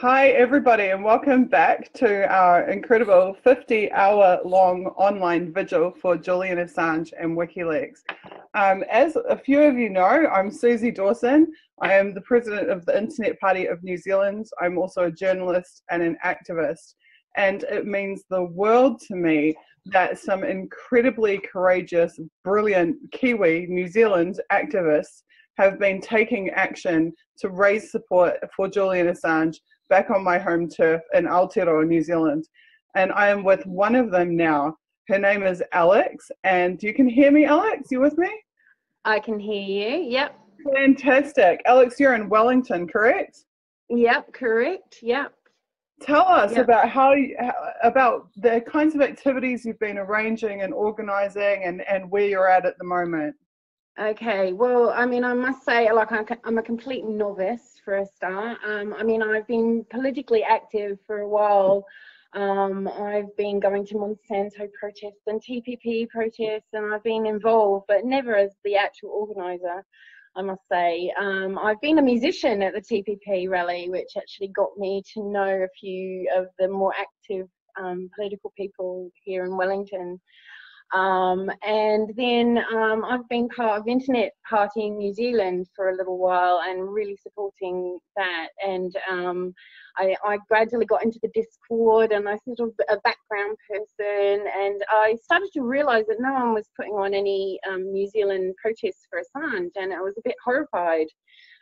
Hi, everybody, and welcome back to our incredible 50-hour-long online vigil for Julian Assange and WikiLeaks. As a few of you know, I'm Susie Dawson. I am the president of the Internet Party of New Zealand. I'm also a journalist and an activist, and it means the world to me that some incredibly courageous, brilliant Kiwi New Zealand activists have been taking action to raise support for Julian Assange back on my home turf in Aotearoa, New Zealand. And I am with one of them now. Her name is Alex, and you can hear me, Alex? You with me? I can hear you, yep. Fantastic. Alex, you're in Wellington, correct? Yep, correct, yep. Tell us about about the kinds of activities you've been arranging and organising and where you're at the moment. Okay, well, I mean, I must say, like, I'm a complete novice for a start. I mean, I've been politically active for a while. I've been going to Monsanto protests and TPP protests, and I've been involved, but never as the actual organiser, I must say. I've been a musician at the TPP rally, which actually got me to know a few of the more active political people here in Wellington. And then I've been part of Internet Party in New Zealand for a little while and really supporting that. And I gradually got into the Discord, and I sort of a background person, and I started to realise that no one was putting on any New Zealand protests for Assange, and I was a bit horrified.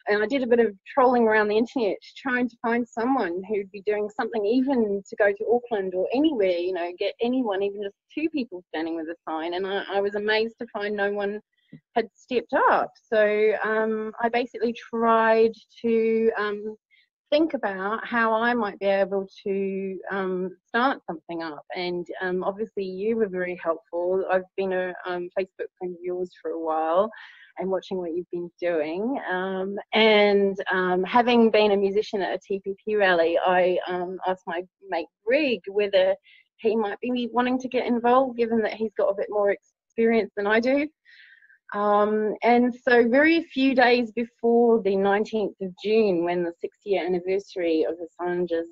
And I did a bit of trolling around the internet, trying to find someone who'd be doing something, even to go to Auckland or anywhere, you know, get anyone, even just two people standing with a sign. And I was amazed to find no one had stepped up. So I basically tried to think about how I might be able to start something up. And obviously you were very helpful. I've been a Facebook friend of yours for a while, and watching what you've been doing. Having been a musician at a TPP rally, I asked my mate Greg whether he might be wanting to get involved, given that he's got a bit more experience than I do. And so very few days before the 19th of June, when the 6-year anniversary of Assange's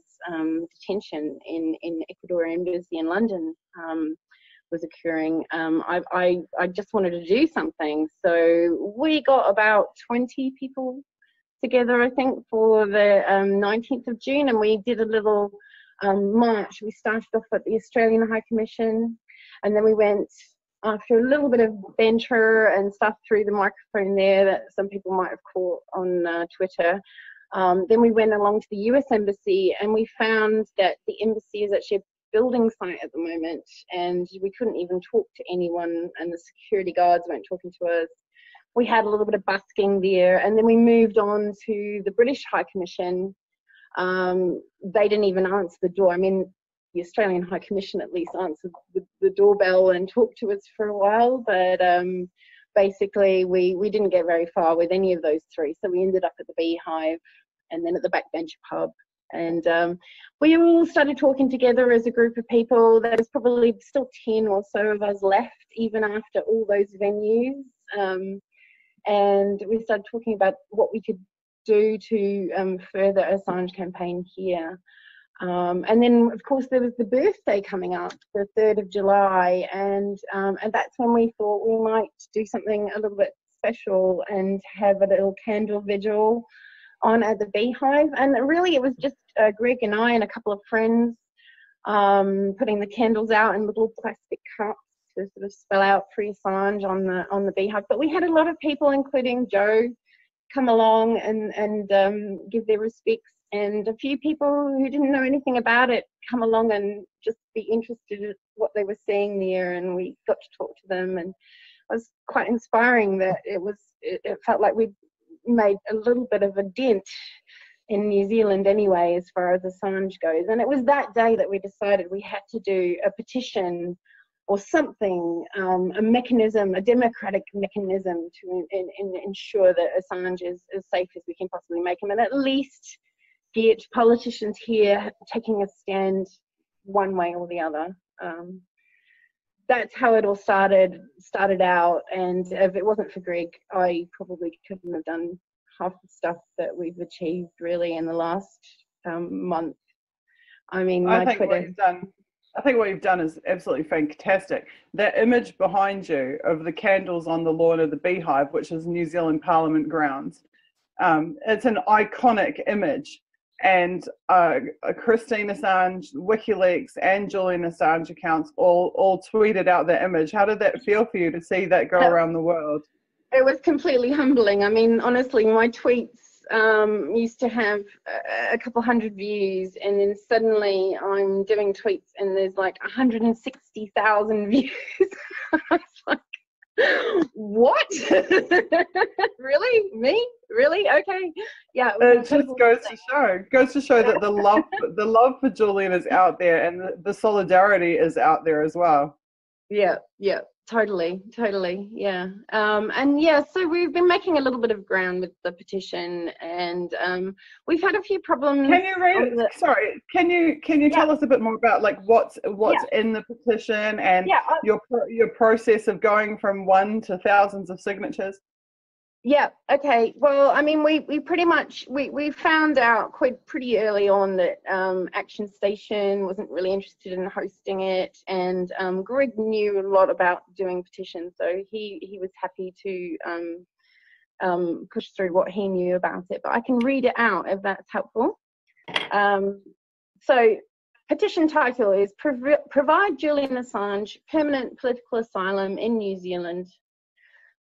detention in Ecuadorian Embassy in London was occurring, I just wanted to do something. So we got about 20 people together, I think, for the 19th of June, and we did a little march. We started off at the Australian High Commission, and then we went, after a little bit of banter and stuff through the microphone there that some people might have caught on Twitter, then we went along to the US Embassy, and we found that the embassy is actually a building site at the moment, and we couldn't even talk to anyone, and the security guards weren't talking to us. We had a little bit of busking there, and then we moved on to the British High Commission. They didn't even answer the door. I mean, the Australian High Commission at least answered the doorbell and talked to us for a while, but basically we didn't get very far with any of those three, so we ended up at the Beehive and then at the Backbench pub. And we all started talking together as a group of people. There's probably still 10 or so of us left, even after all those venues. And we started talking about what we could do to further Assange campaign here. And then, of course, there was the birthday coming up, the 3rd of July, and that's when we thought we might do something a little bit special and have a little candle vigil on at the Beehive. And really it was just Greg and I and a couple of friends putting the candles out in little plastic cups to sort of spell out Free Assange on the Beehive. But we had a lot of people, including Joe, come along and give their respects, and a few people who didn't know anything about it come along and just be interested in what they were seeing there, and we got to talk to them, and it was quite inspiring that it felt like we'd made a little bit of a dent in New Zealand anyway, as far as Assange goes. And it was that day that we decided we had to do a petition or something, a mechanism, a democratic mechanism to ensure that Assange is as safe as we can possibly make him, and at least get politicians here taking a stand one way or the other. That's how it all started out, and if it wasn't for Greg, I probably couldn't have done half the stuff that we've achieved really in the last month. I mean, I my think Twitter. what you've done is absolutely fantastic. That image behind you of the candles on the lawn of the Beehive, which is New Zealand Parliament grounds, it's an iconic image. And Christine Assange, WikiLeaks, and Julian Assange accounts all tweeted out that image. How did that feel for you to see that go around the world? It was completely humbling. I mean, honestly, my tweets used to have a couple hundred views, and then suddenly I'm doing tweets and there's like 160,000 views. I was like, what? Really? Me? Really? Okay. Yeah. It just goes to show that the love for Julian is out there, and the solidarity is out there as well. Yeah, totally, yeah. And yeah, so we've been making a little bit of ground with the petition, and we've had a few problems. Can you read it? Sorry, can you tell us a bit more about like what's in the petition and your process of going from 1 to thousands of signatures? Yeah, okay. Well, I mean, we pretty much, we found out pretty early on that Action Station wasn't really interested in hosting it, and Greg knew a lot about doing petitions, so he was happy to push through what he knew about it. But I can read it out if that's helpful. So petition title is Provide Julian Assange Permanent Political Asylum in New Zealand.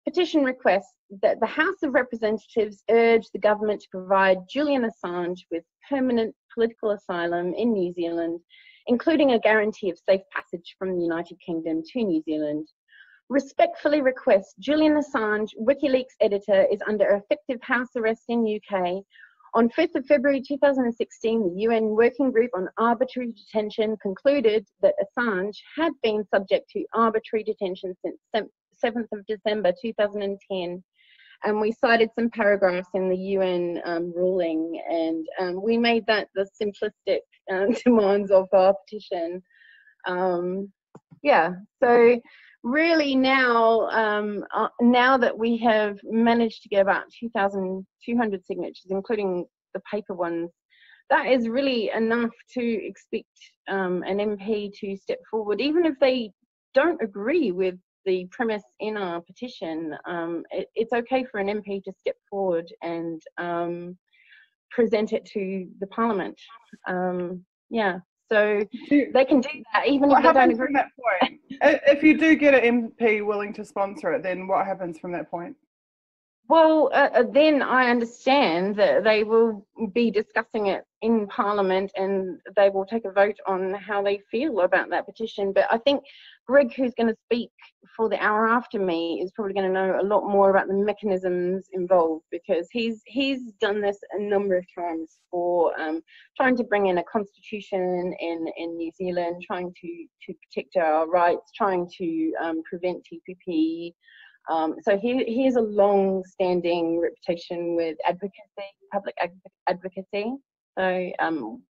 Petition requests that the House of Representatives urge the government to provide Julian Assange with permanent political asylum in New Zealand, including a guarantee of safe passage from the United Kingdom to New Zealand. Respectfully request Julian Assange, WikiLeaks editor, is under effective house arrest in UK. On 5th of February 2016, the UN Working Group on Arbitrary Detention concluded that Assange had been subject to arbitrary detention since 7th of December 2010. And we cited some paragraphs in the UN ruling, and we made that the simplistic demands of our petition. Yeah, so really now, now that we have managed to get about 2,200 signatures, including the paper ones, that is really enough to expect an MP to step forward, even if they don't agree with the premise in our petition. It's okay for an MP to step forward and present it to the Parliament. Yeah, so they can do that even if they don't agree. From that point? If you do get an MP willing to sponsor it, then what happens from that point? Well, then I understand that they will be discussing it in Parliament, and they will take a vote on how they feel about that petition. But I think Greg, who's going to speak for the hour after me, is probably going to know a lot more about the mechanisms involved, because he's done this a number of times for trying to bring in a constitution in New Zealand, trying to protect our rights, trying to prevent TPP. So he has a long-standing reputation with advocacy, public advocacy. So,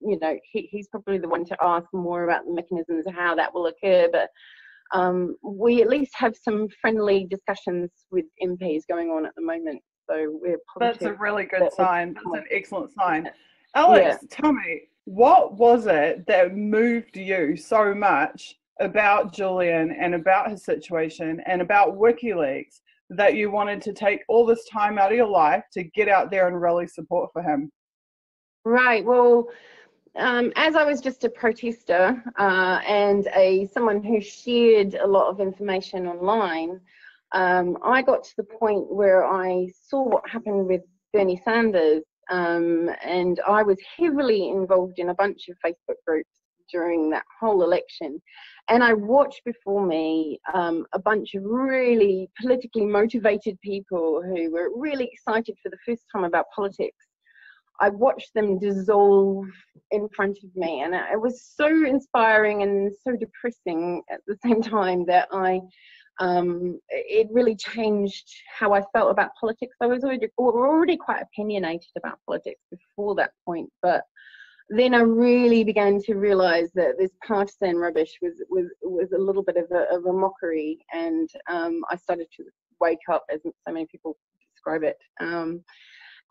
you know, he's probably the one to ask more about the mechanisms of how that will occur. But we at least have some friendly discussions with MPs going on at the moment. So we're positive. That's a really good sign. That's an excellent sign. Alex, tell me, what was it that moved you so much about Julian and about his situation and about WikiLeaks that you wanted to take all this time out of your life to get out there and really support for him? Right. Well, as I was just a protester and someone who shared a lot of information online, I got to the point where I saw what happened with Bernie Sanders, and I was heavily involved in a bunch of Facebook groups during that whole election. And I watched before me a bunch of really politically motivated people who were really excited for the first time about politics. I watched them dissolve in front of me, and it was so inspiring and so depressing at the same time that it really changed how I felt about politics. I was already quite opinionated about politics before that point, but then I really began to realize that this partisan rubbish was a little bit of a mockery, and I started to wake up, as so many people describe it.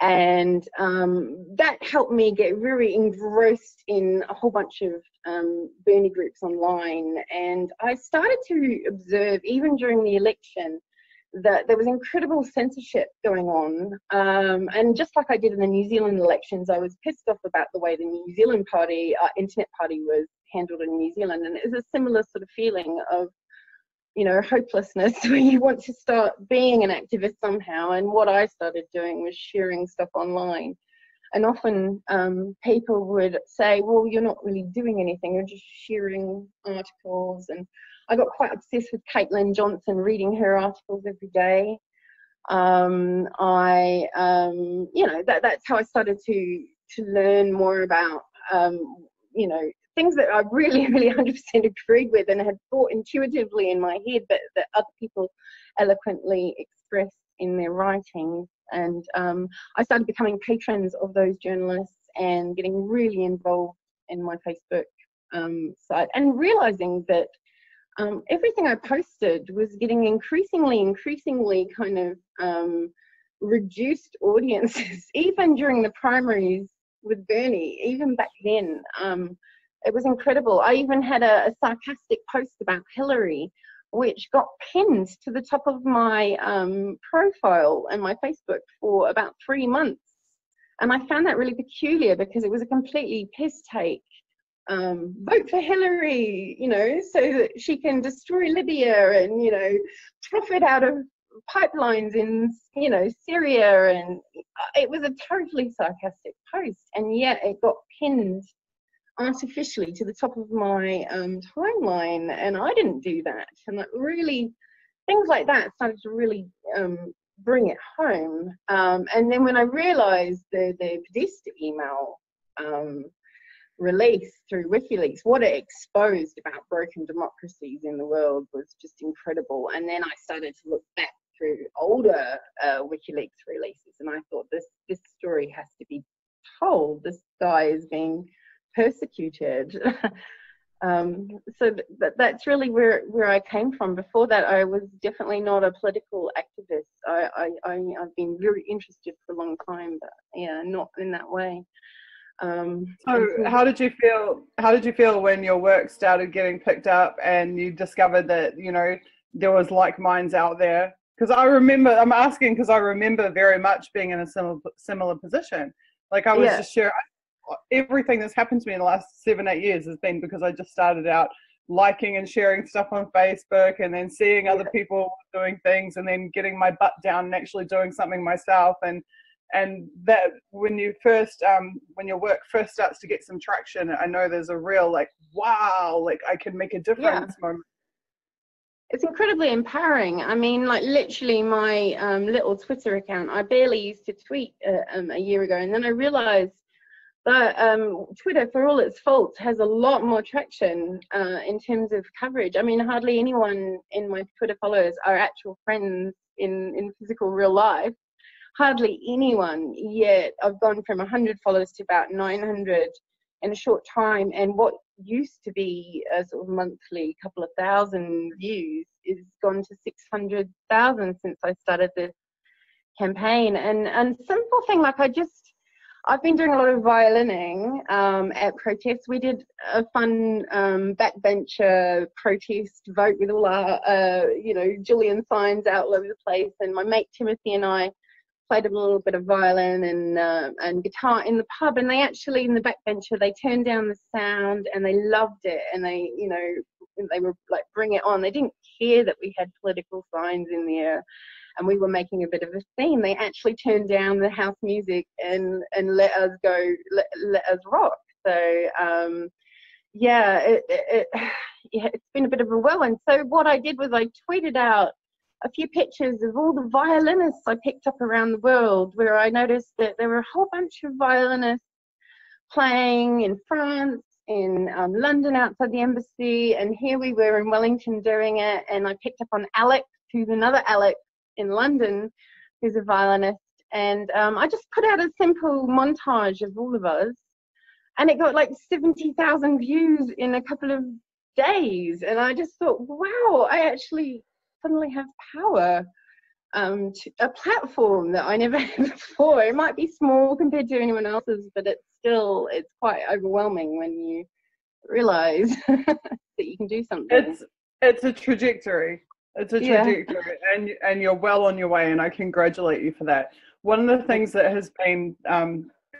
And that helped me get very engrossed in a whole bunch of Bernie groups online. And I started to observe, even during the election, that there was incredible censorship going on. And just like I did in the New Zealand elections, I was pissed off about the way the New Zealand party, internet party, was handled in New Zealand. And it was a similar sort of feeling of, you know, hopelessness where you want to start being an activist somehow. And what I started doing was sharing stuff online. And often people would say, well, you're not really doing anything, you're just sharing articles. And I got quite obsessed with Caitlin Johnson, reading her articles every day. You know, that's how I started to learn more about, you know, things that I really, really 100% agreed with and had thought intuitively in my head, but that other people eloquently expressed in their writings. And I started becoming patrons of those journalists and getting really involved in my Facebook site, and realizing that everything I posted was getting increasingly kind of reduced audiences, even during the primaries with Bernie, even back then. It was incredible. I even had a sarcastic post about Hillary, which got pinned to the top of my profile and my Facebook for about 3 months. And I found that really peculiar, because it was a completely piss take. Vote for Hillary, you know, so that she can destroy Libya and, you know, profit out of pipelines in, you know, Syria. And it was a totally sarcastic post, and yet it got pinned artificially to the top of my timeline, and I didn't do that. And that really, things like that started to really bring it home. And then when I realized the Podesta email release through WikiLeaks, what it exposed about broken democracies in the world was just incredible. And then I started to look back through older WikiLeaks releases, and I thought, this story has to be told. This guy is being persecuted. So that's really where I came from. Before that, I was definitely not a political activist. I've been very interested for a long time, but yeah, not in that way. So how did you feel when your work started getting picked up and you discovered that, you know, there was like minds out there? Because I'm asking because I remember very much being in a similar position. Like I was just sharing. Everything that's happened to me in the last 7-8 years has been because I just started out liking and sharing stuff on Facebook, and then seeing other people doing things, and then getting my butt down and actually doing something myself. And that when your work first starts to get some traction, I know there's a real like, wow, like I can make a difference moment. It's incredibly empowering. I mean, like literally my little Twitter account, I barely used to tweet a year ago, and then I realized that Twitter, for all its faults, has a lot more traction in terms of coverage. I mean, hardly anyone in my Twitter followers are actual friends in physical real life. Hardly anyone, yet I've gone from 100 followers to about 900 in a short time. And what used to be a sort of monthly couple of thousand views is gone to 600,000 since I started this campaign. And simple thing, like I've been doing a lot of violining at protests. We did a fun backbencher protest vote with all our, you know, Julian signs out all over the place. And my mate Timothy and I played a little bit of violin and guitar in the pub. And they actually, in the backbencher, they turned down the sound and they loved it. And they, you know, they were like, bring it on. They didn't care that we had political signs in there and we were making a bit of a theme. They actually turned down the house music and let us go, let us rock. So yeah, it's been a bit of a whirlwind. So what I did was I tweeted out a few pictures of all the violinists I picked up around the world, where I noticed that there were a whole bunch of violinists playing in France, in London outside the embassy, and here we were in Wellington doing it. And I picked up on Alex, who's another Alex in London, who's a violinist, and I just put out a simple montage of all of us, and it got like 70,000 views in a couple of days. And I just thought, wow, I actually suddenly have power. a platform that I never had before. It might be small compared to anyone else's, but it's quite overwhelming when you realize that you can do something. It's a trajectory. It's a trajectory, and you're well on your way, and I congratulate you for that. One of the things that has been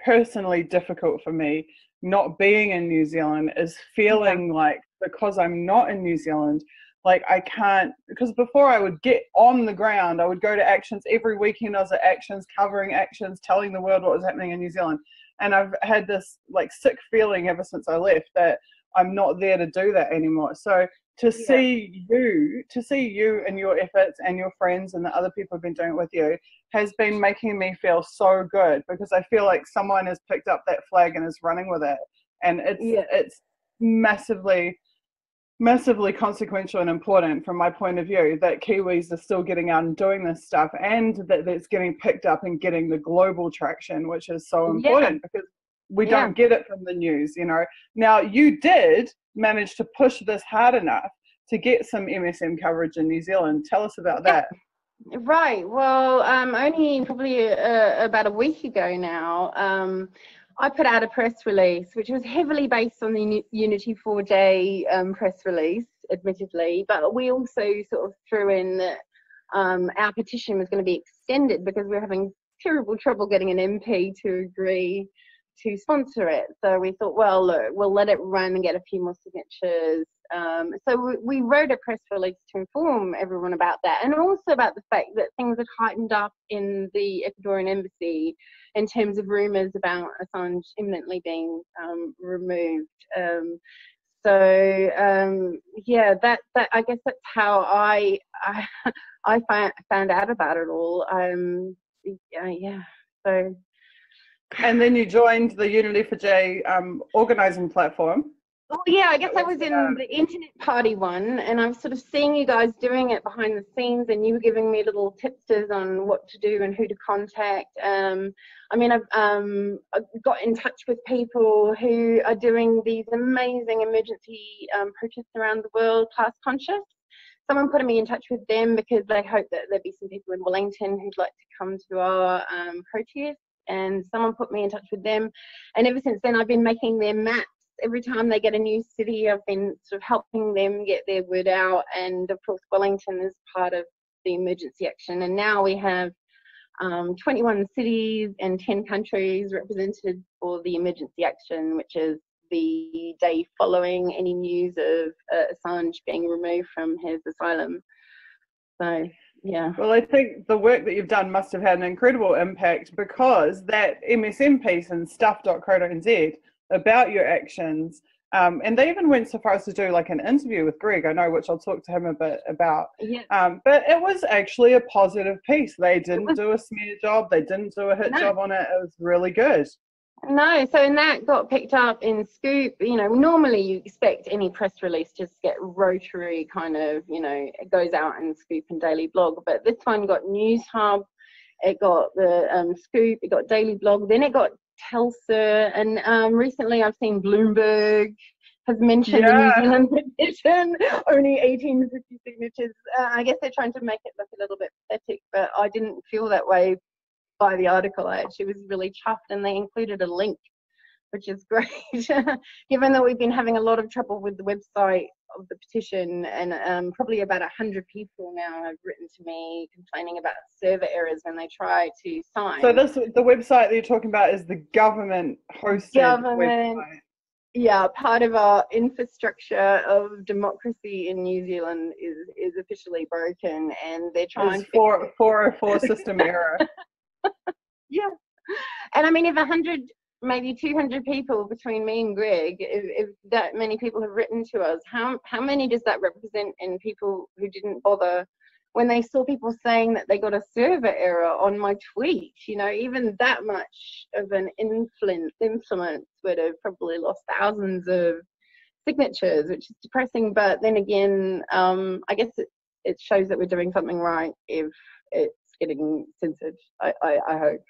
personally difficult for me not being in New Zealand is feeling like, because I'm not in New Zealand, like I can't, because before I would get on the ground, I would go to actions every weekend. I was at actions, covering actions, telling the world what was happening in New Zealand. And I've had this like sick feeling ever since I left that I'm not there to do that anymore. So to see you and your efforts and your friends and the other people who've been doing it with you has been making me feel so good, because I feel like someone has picked up that flag and is running with it. And it's massively consequential and important from my point of view that Kiwis are still getting out and doing this stuff, and that it's getting picked up and getting the global traction, which is so important because we don't get it from the news, you know. Now, you did manage to push this hard enough to get some MSM coverage in New Zealand. Tell us about that. Right. Well, only probably about a week ago now, I put out a press release, which was heavily based on the Unity 4J press release, admittedly, but we also sort of threw in that our petition was going to be extended because we were having terrible trouble getting an MP to agree to sponsor it. So we thought, well, look, we'll let it run and get a few more signatures. So we wrote a press release to inform everyone about that, and also about the fact that things had heightened up in the Ecuadorian Embassy in terms of rumours about Assange imminently being removed. Yeah, that I guess that's how I found out about it all. So. And then you joined the Unity for J organising platform. Well, yeah, I guess I was in the internet party one, and I was sort of seeing you guys doing it behind the scenes, and you were giving me little tipsters on what to do and who to contact. I mean, I've got in touch with people who are doing these amazing emergency protests around the world, class conscious. Someone put me in touch with them because they hope that there'd be some people in Wellington who'd like to come to our protest, and someone put me in touch with them. And ever since then, I've been making their maps. Every time they get a new city, I've been sort of helping them get their word out. And of course, Wellington is part of the emergency action. And now we have 21 cities and 10 countries represented for the emergency action, which is the day following any news of Assange being removed from his asylum. So, yeah. Well, I think the work that you've done must have had an incredible impact, because that MSM piece in stuff.co.nz about your actions, and they even went so far as to do like an interview with Greg, I know, which I'll talk to him a bit about. But it was actually a positive piece. They didn't do a smear job. They didn't do a hit job on it. It was really good. No, so and that got picked up in Scoop. You know, normally you expect any press release just get rotary kind of, you know, it goes out in Scoop and Daily Blog, but this one got News Hub, it got the Scoop, it got Daily Blog, then it got Telsa, and recently I've seen Bloomberg has mentioned the New Zealand petition, only 1850 signatures. I guess they're trying to make it look a little bit pathetic, but I didn't feel that way by the article. I actually was really chuffed, and they included a link, which is great. Given that we've been having a lot of trouble with the website of the petition, and probably about 100 people now have written to me complaining about server errors when they try to sign. So the website that you're talking about is the government hosted website. Yeah, part of our infrastructure of democracy in New Zealand is officially broken, and they're trying to 404 system error. Yeah, and I mean, if 100, maybe 200 people between me and Greg, if that many people have written to us, how many does that represent in people who didn't bother when they saw people saying that they got a server error on my tweet? You know, even that much of an influence would have probably lost thousands of signatures, which is depressing. But then again, I guess it shows that we're doing something right if it's getting censored. I hope.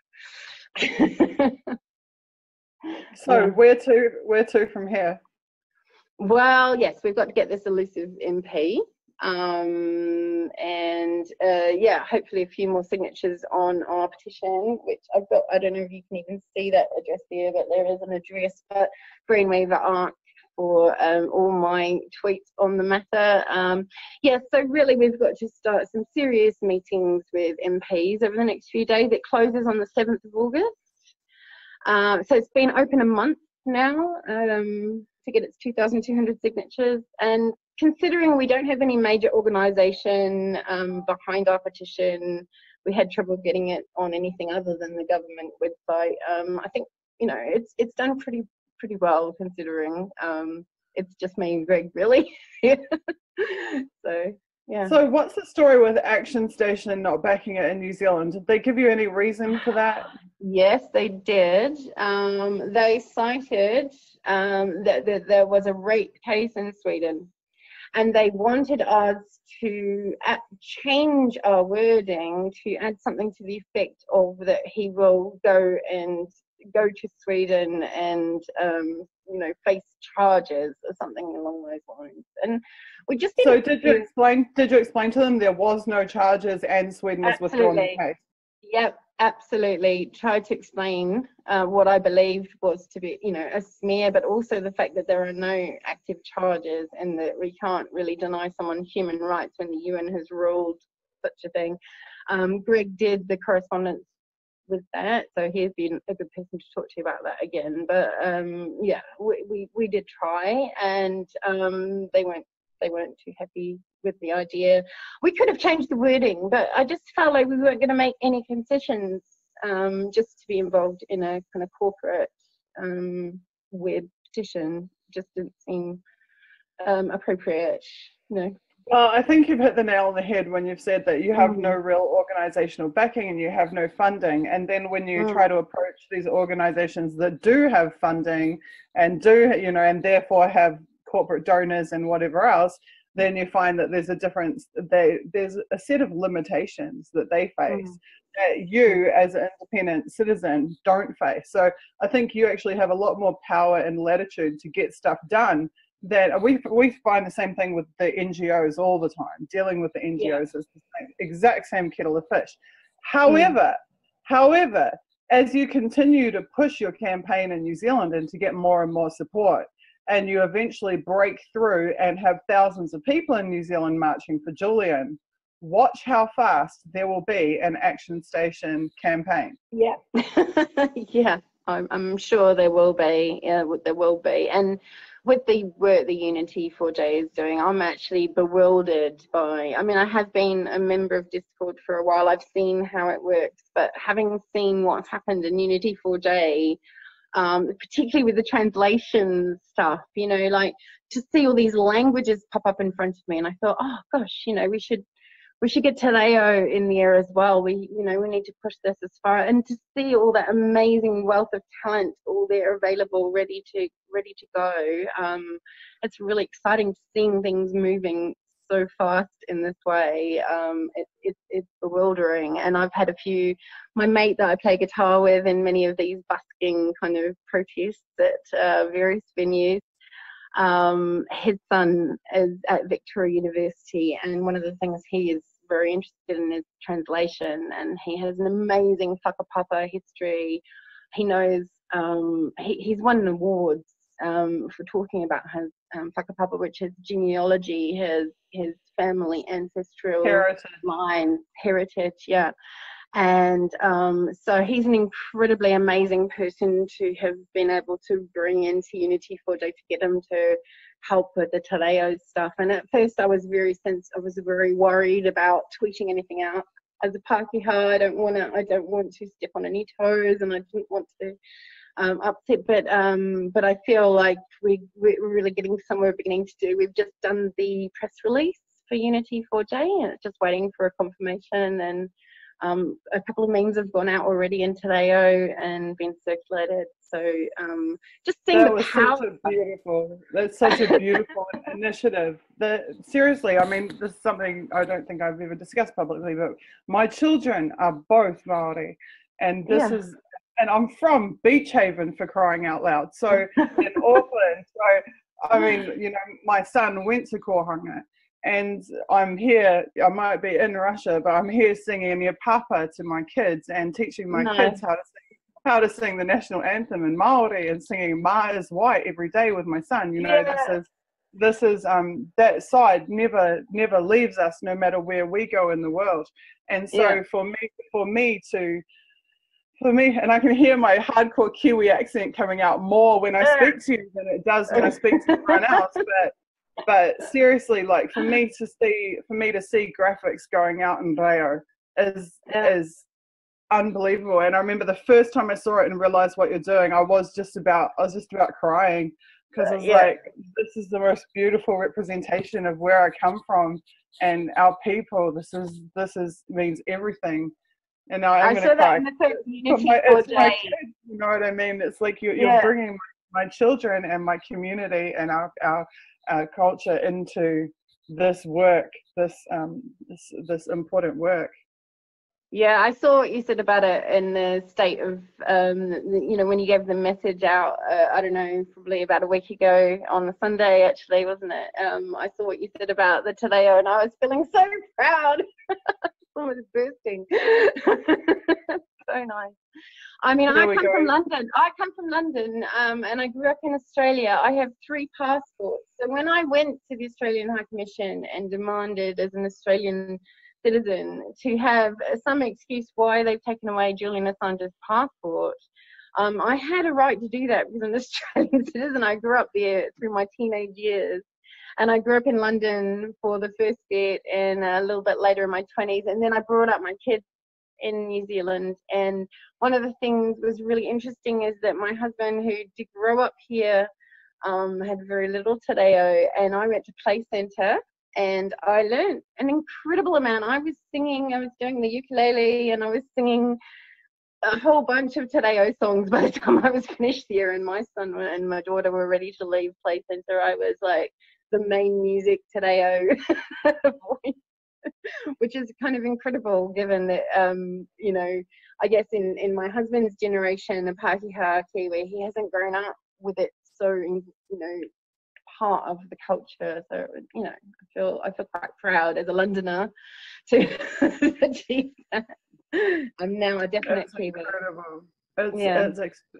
So where to from here? Well, yes, we've got to get this elusive MP. And yeah, hopefully a few more signatures on our petition, which I've got. I don't know if you can even see that address there, but there is an address, but Brainwaver Arc for all my tweets on the matter. Yeah, so really we've got to start some serious meetings with MPs over the next few days. It closes on the 7th of August. So it's been open a month now to get its 2,200 signatures. And considering we don't have any major organisation behind our petition, we had trouble getting it on anything other than the government website. I think, you know, it's done pretty well, considering it's just me and Greg, really. So yeah. So what's the story with Action Station not backing it in New Zealand? Did they give you any reason for that? Yes, they did. They cited that there was a rape case in Sweden, and they wanted us to change our wording to add something to the effect of that he will go to Sweden and you know, face charges or something along those lines. And we just so did you explain to them there was no charges and Sweden was withdrawn the case? Yep, absolutely. Tried to explain what I believed was to be, you know, a smear, but also the fact that there are no active charges and that we can't really deny someone human rights when the UN has ruled such a thing. Greg did the correspondence with that, so he'd been a good person to talk to you about that again. But yeah, we did try, and they weren't too happy with the idea. We could have changed the wording, but I just felt like we weren't going to make any concessions just to be involved in a kind of corporate web petition. Just didn't seem appropriate, you know. Well, I think you've hit the nail on the head when you've said that you have no real organisational backing and you have no funding. And then when you try to approach these organisations that do have funding and do, you know, and therefore have corporate donors and whatever else, then you find that there's a difference. There's a set of limitations that they face that you as an independent citizen don't face. So I think you actually have a lot more power and latitude to get stuff done. That we find the same thing with the NGOs all the time. Dealing with the NGOs is the exact same kettle of fish. However, as you continue to push your campaign in New Zealand and to get more and more support, and you eventually break through and have thousands of people in New Zealand marching for Julian, watch how fast there will be an Action Station campaign. Yeah, yeah, I'm sure there will be. There will be, and with the work the Unity4J is doing, I'm actually bewildered by, I mean, I have been a member of Discord for a while. I've seen how it works, but having seen what's happened in Unity4J, particularly with the translation stuff, you know, like to see all these languages pop up in front of me, and I thought, oh gosh, you know, we should get Te Reo in the air as well. We need to push this as far, and to see all that amazing wealth of talent all there available, ready to go. It's really exciting seeing things moving so fast in this way. It's bewildering, and I've had my mate that I play guitar with in many of these busking kind of protests at various venues. His son is at Victoria University, and one of the things he is very interested in is translation, and he has an amazing whakapapa history. He knows, he's won awards for talking about his whakapapa, which is genealogy, his family ancestral heritage, yeah. And so he's an incredibly amazing person to have been able to bring into Unity4J to get him to help with the Te Reo stuff. And at first I was very worried about tweeting anything out. As a Pākehā, I don't want to step on any toes, and I didn't want to upset, but I feel like we're really getting somewhere beginning to do. We've just done the press release for Unity4J, and it's just waiting for a confirmation, and a couple of memes have gone out already in Te Reo and been circulated. So just seeing the power. That's such a beautiful initiative. Seriously, I mean, this is something I don't think I've ever discussed publicly, but my children are both Māori, and this is, and I'm from Beach Haven, for crying out loud. So in Auckland, so I mean, you know, my son went to Kohanga, and I'm here, I might be in Russia, but I'm here singing Ia Papa to my kids and teaching my kids how to sing the national anthem in Maori, and singing Ma is White every day with my son. You know, this is that side never leaves us, no matter where we go in the world. And so for me, and I can hear my hardcore Kiwi accent coming out more when I speak to you than it does when I speak to everyone else. But seriously, like for me to see graphics going out in Rio is unbelievable. And I remember the first time I saw it and realized what you're doing, I was just about crying, because I was like, this is the most beautiful representation of where I come from and our people. This means everything. And now I'm going to cry. It's my kids, you know what I mean? It's like you're bringing my children and my community and our culture into this work, this important work. Yeah, I saw what you said about it in the state of, when you gave the message out, I don't know, probably about a week ago on the Sunday, actually, wasn't it? I saw what you said about the Te Reo, and I was feeling so proud. I was bursting. So nice. I mean, I come from London, and I grew up in Australia. I have 3 passports. So when I went to the Australian High Commission and demanded as an Australian citizen to have some excuse why they've taken away Julian Assange's passport, I had a right to do that because I'm an Australian citizen. I grew up there through my teenage years, and I grew up in London for the first bit and a little bit later in my 20s, and then I brought up my kids in New Zealand. And one of the things was really interesting is that my husband, who did grow up here, had very little Te Reo, and I went to Play Centre and I learned an incredible amount. I was doing the ukulele, and I was singing a whole bunch of Te Reo songs by the time I was finished here, and my son and my daughter were ready to leave Play Centre. I was like the main music Te Reo voice, which is kind of incredible given that, I guess in my husband's generation, the Pākehā Kiwi, he hasn't grown up with it so, part of the culture. So, I feel quite proud as a Londoner to achieve that. I'm now a definite Kiwi. Incredible.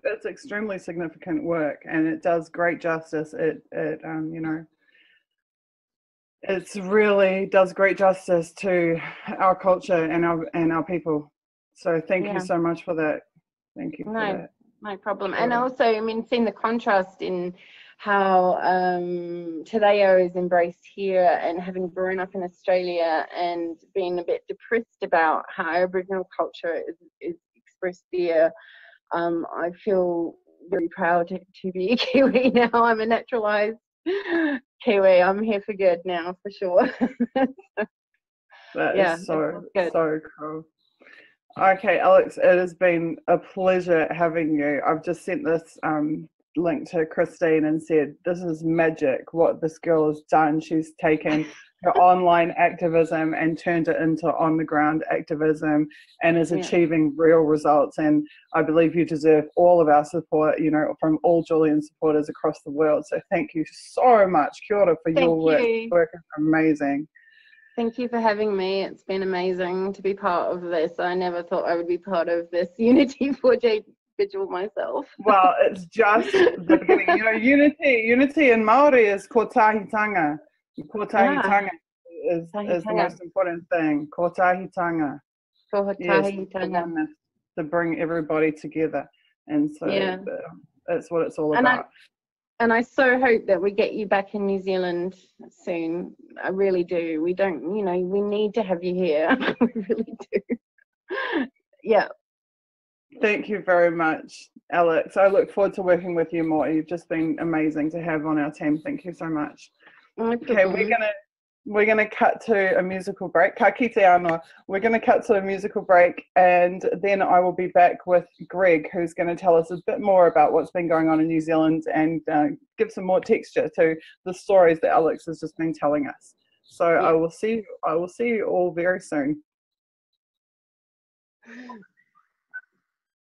It's extremely significant work, and it does great justice. It really does great justice to our culture and our people. So thank you so much for that. Thank you for that. No problem. Sure. And also, I mean, seeing the contrast in how Te Reo is embraced here, and having grown up in Australia and being a bit depressed about how Aboriginal culture is expressed there, I feel very proud to be a Kiwi now. I'm a naturalised Kiwi. I'm here for good now, for sure. That is so cool. Okay, Alex, it has been a pleasure having you. I've just sent this link to Christine and said, this is magic what this girl has done. She's taken her online activism and turned it into on-the-ground activism, and is achieving real results. And I believe you deserve all of our support, from all Julian supporters across the world. So thank you so much, Kia ora, for your work. Your work is amazing. Thank you for having me. It's been amazing to be part of this. I never thought I would be part of this Unity 4J vigil myself. Well, it's just the beginning. Unity in Maori is kotahitanga. Kotahitanga is the most important thing. Kotahitanga. Kotahitanga. To bring everybody together. And so that's what it's all about. And I so hope that we get you back in New Zealand soon. I really do. We don't, we need to have you here. We really do. Yeah. Thank you very much, Alex. I look forward to working with you more. You've just been amazing to have on our team. Thank you so much. Okay, we're gonna cut to a musical break. Ka kite anō. We're gonna cut to a musical break, and then I will be back with Greg, who's going to tell us a bit more about what's been going on in New Zealand and give some more texture to the stories that Alex has just been telling us. So I will see you all very soon.